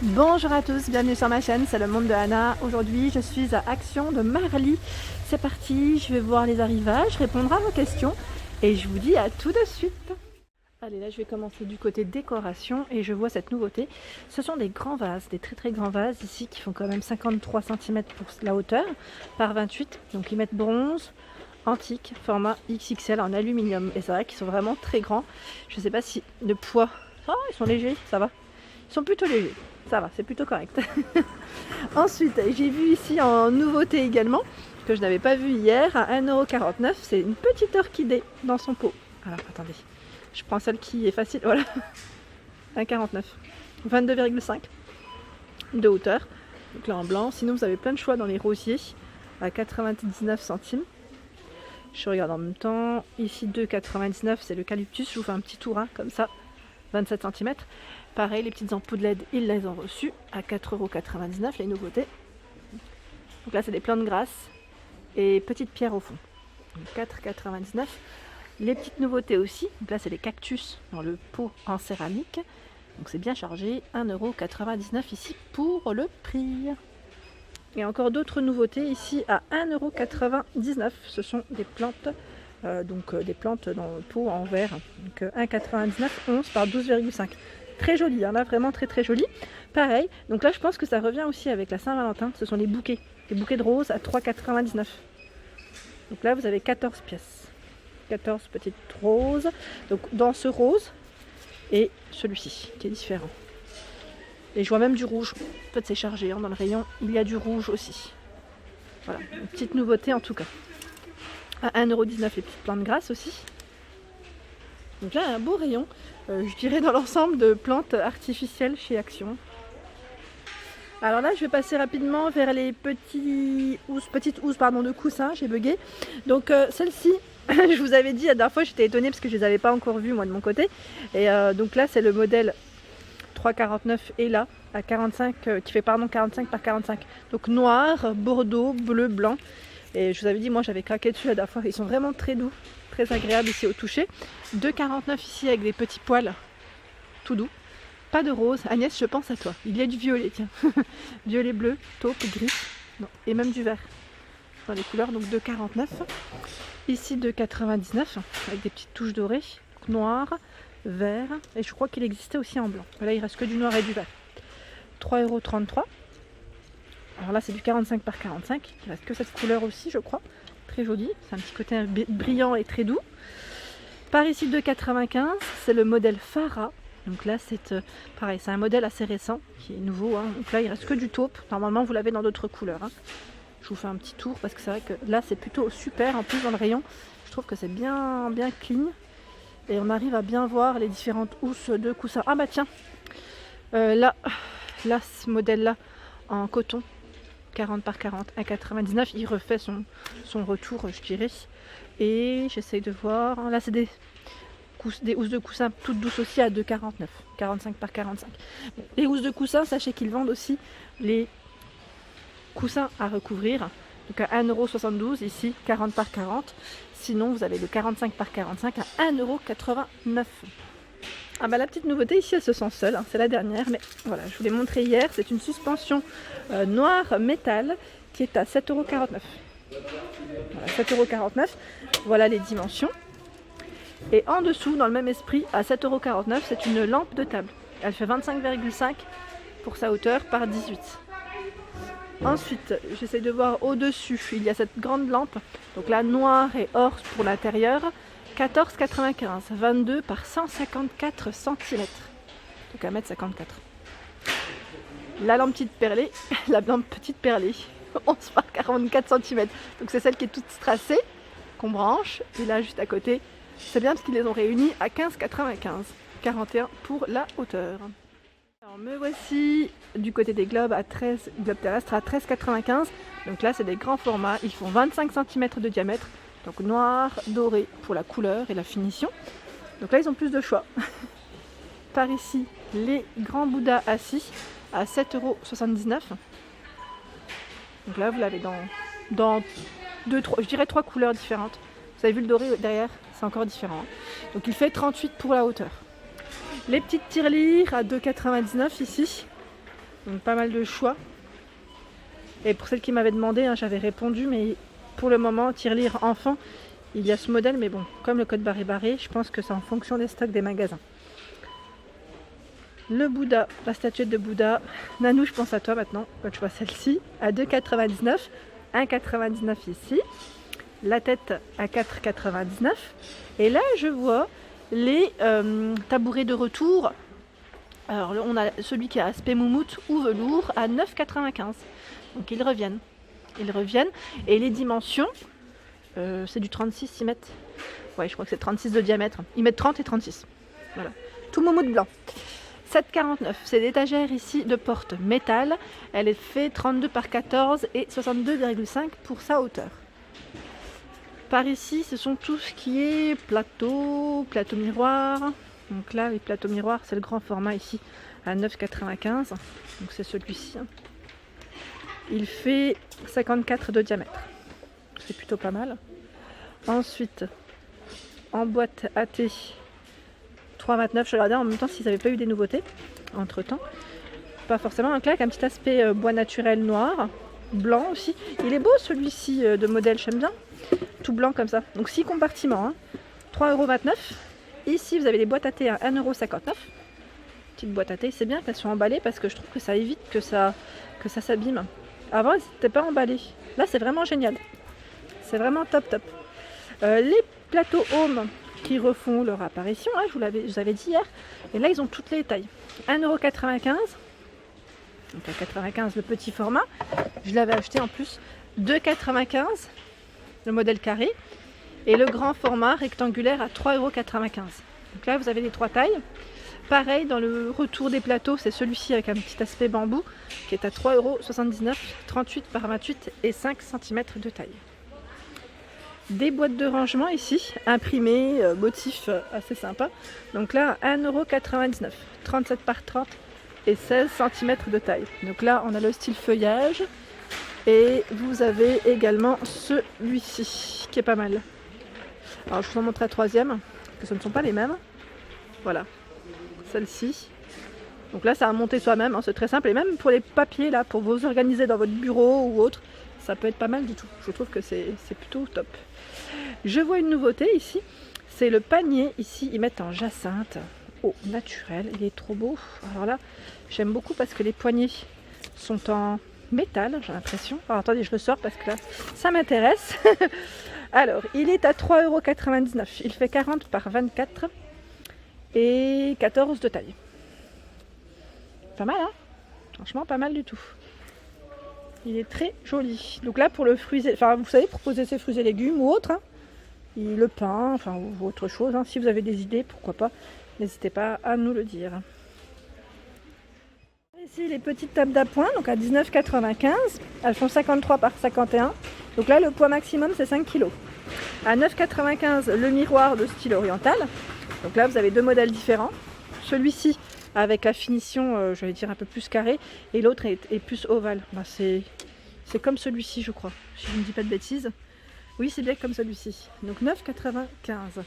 Bonjour à tous, bienvenue sur ma chaîne, c'est le monde de Anna. Aujourd'hui je suis à Action de Marly. C'est parti, je vais voir les arrivages, répondre à vos questions et je vous dis à tout de suite. Allez, là je vais commencer du côté décoration et je vois cette nouveauté. Ce sont des grands vases, des très grands vases ici qui font quand même 53 cm pour la hauteur par 28. Donc ils mettent bronze, antique, format XXL en aluminium. Et c'est vrai qu'ils sont vraiment très grands. Je ne sais pas si le poids... Oh, ils sont légers, ça va. Ils sont plutôt légers, ça va, c'est plutôt correct. Ensuite, j'ai vu ici en nouveauté également, que je n'avais pas vu hier, à 1,49 €. C'est une petite orchidée dans son pot. Alors attendez, je prends celle qui est facile, voilà. 1,49 €, 22,5 de hauteur. Donc là en blanc, sinon vous avez plein de choix dans les rosiers, à 99 centimes. Je regarde en même temps, ici 2,99 €, c'est l'eucalyptus, je vous fais un petit tour hein, comme ça, 27 cm. Pareil, les petites ampoules LED, ils les ont reçues à 4,99 € les nouveautés. Donc là, c'est des plantes grasses et petites pierres au fond. 4,99 €. Les petites nouveautés aussi. Donc là, c'est des cactus dans le pot en céramique. Donc c'est bien chargé. 1,99 € ici pour le prix. Et encore d'autres nouveautés ici à 1,99 €. Ce sont des plantes. Des plantes dans le pot en verre. Donc 1,99 €, 11 par 12,5. Très joli, hein, là vraiment très joli. Pareil, donc là je pense que ça revient aussi avec la Saint-Valentin, ce sont les bouquets de roses à 3,99 €. Donc là vous avez 14 pièces, 14 petites roses, donc dans ce rose et celui-ci qui est différent. Et je vois même du rouge, en fait c'est chargé hein, dans le rayon, il y a du rouge aussi. Voilà, une petite nouveauté en tout cas. À 1,19 € les petites plantes grasses aussi. Donc là un beau rayon. Je dirais dans l'ensemble de plantes artificielles chez Action. Alors là je vais passer rapidement vers les petites housses de coussins, j'ai bugué. Donc celle-ci, je vous avais dit la dernière fois, j'étais étonnée parce que je ne les avais pas encore vues moi de mon côté. Et donc là c'est le modèle 3,49 et là à 45, qui fait 45 par 45. Donc noir, bordeaux, bleu, blanc. Et je vous avais dit, moi j'avais craqué dessus la dernière fois, ils sont vraiment très doux. Très agréable ici au toucher. 2,49 € ici avec des petits poils tout doux. Pas de rose. Agnès, je pense à toi. Il y a du violet, tiens. Violet, bleu, taupe, gris. Non. Et même du vert dans les couleurs. Donc 2,49 €. Ici 2,99 € avec des petites touches dorées. Noir, vert. Et je crois qu'il existait aussi en blanc. Là, il reste que du noir et du vert. 3,33 €. Alors là, c'est du 45 par 45. Il reste que cette couleur aussi, je crois. Très joli, c'est un petit côté brillant et très doux. Par ici 2,95 €, c'est le modèle Farah. Donc là c'est pareil, c'est un modèle assez récent qui est nouveau. Hein. Donc là il reste que du taupe. Normalement vous l'avez dans d'autres couleurs. Hein. Je vous fais un petit tour parce que c'est vrai que là c'est plutôt super. En plus dans le rayon, je trouve que c'est bien clean. Et on arrive à bien voir les différentes housses de coussins. Ah bah tiens, là ce modèle là en coton. 40 par 40 à 99, il refait son retour je dirais. Et j'essaye de voir, là c'est des housses de coussins toutes douces aussi à 2,49, 45 par 45. Les housses de coussins, sachez qu'ils vendent aussi les coussins à recouvrir, donc à 1,72 € ici, 40 par 40. Sinon vous avez le 45 par 45 à 1,89 €. Ah bah la petite nouveauté ici elle se sent seule, hein, c'est la dernière, mais voilà, je vous l'ai montré hier, c'est une suspension noire métal qui est à 7,49 €. Voilà, 7,49 €, voilà les dimensions. Et en dessous, dans le même esprit, à 7,49 €, c'est une lampe de table. Elle fait 25,5 pour sa hauteur par 18. Ensuite, j'essaie de voir au-dessus, il y a cette grande lampe, donc là noir et or pour l'intérieur. 14,95, 22 par 154 cm. Donc 1,54 m. La lampe petite perlée, 11 par 44 cm. Donc c'est celle qui est toute strassée, qu'on branche. Et là juste à côté, c'est bien parce qu'ils les ont réunis à 15,95. 41 pour la hauteur. Alors me voici du côté des globes terrestres à 13,95. Donc là c'est des grands formats, ils font 25 cm de diamètre. Donc noir, doré pour la couleur et la finition. Donc là ils ont plus de choix. Par ici, les grands Bouddhas assis à 7,79 €. Donc là vous l'avez dans je dirais 3 couleurs différentes. Vous avez vu le doré derrière, c'est encore différent. Donc il fait 38 pour la hauteur. Les petites tirelires à 2,99 € ici. Donc pas mal de choix. Et pour celle qui m'avait demandé, hein, j'avais répondu, mais pour le moment, tirelire enfant, il y a ce modèle, mais bon, comme le code barré barré, je pense que c'est en fonction des stocks des magasins. Le Bouddha, la statuette de Bouddha. Nanou, je pense à toi maintenant, quand je vois celle-ci, à 2,99, 1,99 ici. La tête à 4,99. Et là, je vois les tabourets de retour. Alors, on a celui qui a aspect moumoute ou velours à 9,95. Donc, ils reviennent. Ils reviennent. Et les dimensions, c'est du 36, ils mettent. Ouais, je crois que c'est 36 de diamètre. Ils mettent 30 et 36. Voilà. Tout moumoute blanc. 7,49. C'est l'étagère ici de porte métal. Elle est faite 32 par 14 et 62,5 pour sa hauteur. Par ici, ce sont tout ce qui est plateau miroir. Donc là, les plateaux miroirs, c'est le grand format ici à 9,95. Donc c'est celui-ci. Il fait 54 de diamètre. C'est plutôt pas mal. Ensuite, en boîte AT, 3,29. Je regardais en même temps s'ils n'avaient pas eu des nouveautés entre temps. Pas forcément un claque, un petit aspect bois naturel noir, blanc aussi. Il est beau celui-ci de modèle, j'aime bien. Tout blanc comme ça. Donc 6 compartiments, hein. 3,29 €. Ici vous avez les boîtes à thé à 1,59 €. Petite boîte à thé, c'est bien qu'elles soient emballées parce que je trouve que ça évite que ça s'abîme. Avant elles n'étaient pas emballées. Là c'est vraiment génial. C'est vraiment top. Les plateaux home qui refont leur apparition, hein, je vous avais dit hier. Et là ils ont toutes les tailles. 1,95 €. Donc à 95 le petit format. Je l'avais acheté en plus. 2,95 € le modèle carré. Et le grand format rectangulaire à 3,95 €. Donc là vous avez les trois tailles. Pareil dans le retour des plateaux, c'est celui-ci avec un petit aspect bambou qui est à 3,79 €, 38 par 28 et 5 cm de taille. Des boîtes de rangement ici, imprimées, motif assez sympa. Donc là 1,99 €, 37 par 30 et 16 cm de taille. Donc là on a le style feuillage. Et vous avez également celui-ci qui est pas mal. Alors je vous en montre la troisième, que ce ne sont pas les mêmes. Voilà, celle-ci. Donc là, c'est à monter soi-même, hein, c'est très simple. Et même pour les papiers, là, pour vous organiser dans votre bureau ou autre, ça peut être pas mal du tout. Je trouve que c'est plutôt top. Je vois une nouveauté ici, c'est le panier. Ici, ils mettent en jacinthe au naturel. Il est trop beau. Alors là, j'aime beaucoup parce que les poignées sont en métal, j'ai l'impression. Alors attendez, je le sors parce que là, ça m'intéresse. Alors, il est à 3,99 €. Il fait 40 par 24 et 14 de taille. Pas mal, hein? Franchement, pas mal du tout. Il est très joli. Donc là, pour le fruit, enfin, vous savez, pour poser ses fruits et légumes ou autre, hein, le pain, enfin, ou autre chose. Hein. Si vous avez des idées, pourquoi pas, n'hésitez pas à nous le dire. Ici, les petites tables d'appoint, donc à 19,95 €. Elles font 53 par 51. Donc là, le poids maximum, c'est 5 kg. À 9,95 €, le miroir de style oriental. Donc là, vous avez deux modèles différents. Celui-ci, avec la finition, j'allais dire un peu plus carré, et l'autre est plus ovale. Ben, c'est comme celui-ci, je crois, si je ne dis pas de bêtises. Oui, c'est bien comme celui-ci. Donc 9,95 €.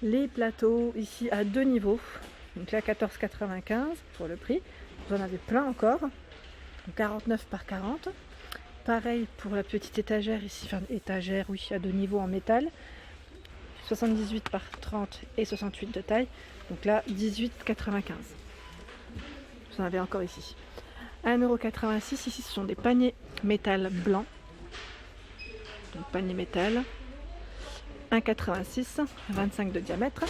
Les plateaux ici à deux niveaux. Donc là, 14,95 € pour le prix. Vous en avez plein encore. Donc 49 par 40. Pareil pour la petite étagère ici, enfin étagère, oui, à deux niveaux en métal. 78 par 30 et 68 de taille. Donc là, 18,95 €. Vous en avez encore ici. 1,86 €. Ici, ce sont des paniers métal blanc. Donc panier métal. 1,86 €, 25 de diamètre.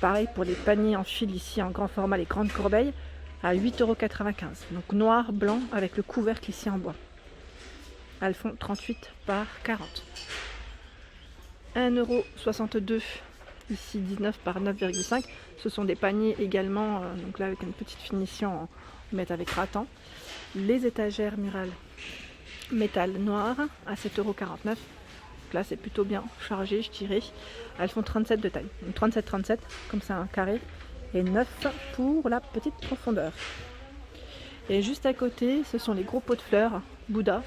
Pareil pour les paniers en fil ici, en grand format, les grandes corbeilles, à 8,95 €. Donc noir, blanc, avec le couvercle ici en bois. Elles font 38 par 40. 1,62 €, ici 19 par 9,5 €. Ce sont des paniers également, donc là avec une petite finition en avec ratant. Les étagères murales métal noir à 7,49 €. Donc là c'est plutôt bien chargé, je dirais. Elles font 37 de taille. Donc 37, comme ça un carré. Et 9 pour la petite profondeur. Et juste à côté, ce sont les gros pots de fleurs Bouddha.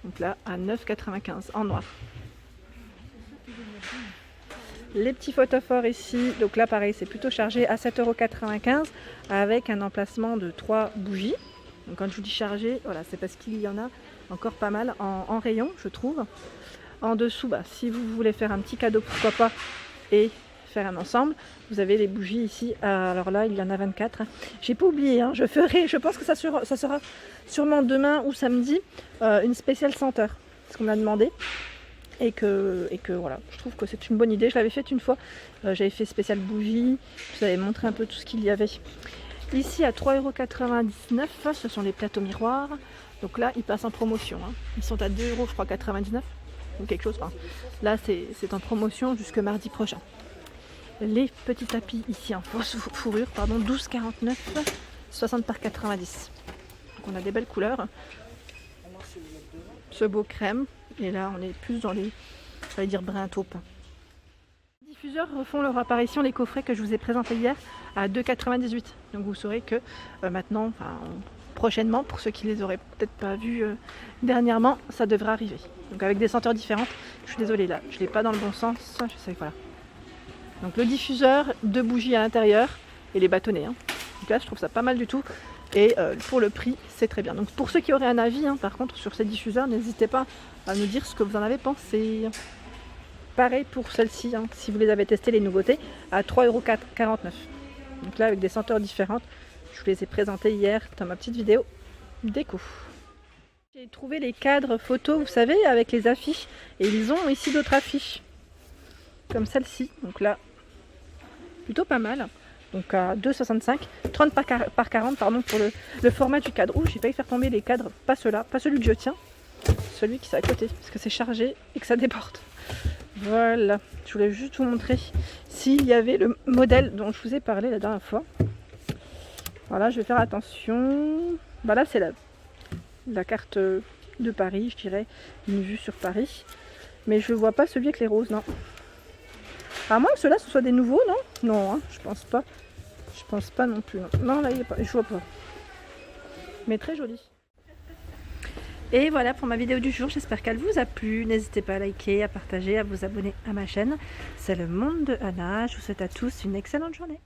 Donc là à 9,95 € en noir. Les petits photophores ici, donc là pareil c'est plutôt chargé à 7,95 € avec un emplacement de 3 bougies. Donc quand je vous dis chargé, voilà, c'est parce qu'il y en a encore pas mal en rayon, je trouve. En dessous, si vous voulez faire un petit cadeau, pourquoi pas, et faire un ensemble, vous avez les bougies ici. Alors là, il y en a 24. J'ai pas oublié, je pense que ça sera sûrement demain ou samedi, une spéciale senteur, ce qu'on m'a demandé. Et que voilà, je trouve que c'est une bonne idée. Je l'avais faite une fois, j'avais fait spéciale bougie, je vous avais montré un peu tout ce qu'il y avait. Ici à 3,99 €, ce sont les plateaux miroirs. Donc là, ils passent en promotion. Ils sont à 2 €, je crois, 99 ou quelque chose. Enfin, là, c'est en promotion jusque mardi prochain. Les petits tapis ici en fausse fourrure, 12,49 €, 60 par 90. Donc on a des belles couleurs. Ce beau crème. Et là, on est plus dans les, j'allais dire, brun taupe. Les diffuseurs refont leur apparition, les coffrets que je vous ai présentés hier, à 2,98 €. Donc vous saurez que maintenant, prochainement, pour ceux qui les auraient peut-être pas vus dernièrement, ça devrait arriver. Donc avec des senteurs différentes. Je suis désolée, là, je ne l'ai pas dans le bon sens. Je sais, voilà. Donc le diffuseur, 2 bougies à l'intérieur et les bâtonnets. Donc là, je trouve ça pas mal du tout. Et pour le prix, c'est très bien. Donc pour ceux qui auraient un avis, par contre, sur ces diffuseurs, n'hésitez pas à nous dire ce que vous en avez pensé. Pareil pour celle-ci, si vous les avez testées, les nouveautés, à 3,49 €. Donc là, avec des senteurs différentes, je vous les ai présentées hier dans ma petite vidéo déco. J'ai trouvé les cadres photos, vous savez, avec les affiches. Et ils ont ici d'autres affiches, comme celle-ci. Donc là, plutôt pas mal. Donc à 2,65 €, 30 par 40 pardon, pour le format du cadre. J'ai failli faire tomber les cadres, pas ceux-là, pas celui que je tiens, celui qui est à côté, parce que c'est chargé et que ça déborde. Voilà, je voulais juste vous montrer s'il y avait le modèle dont je vous ai parlé la dernière fois. Voilà, je vais faire attention. Là, c'est la carte de Paris, je dirais, une vue sur Paris. Mais je ne vois pas celui avec les roses, non. À moins que ceux-là, ce soit des nouveaux, non? Non, je pense pas. Je pense pas non plus. Non, là, il n'y a pas. Je vois pas. Mais très joli. Et voilà pour ma vidéo du jour. J'espère qu'elle vous a plu. N'hésitez pas à liker, à partager, à vous abonner à ma chaîne. C'est le monde de Anna. Je vous souhaite à tous une excellente journée.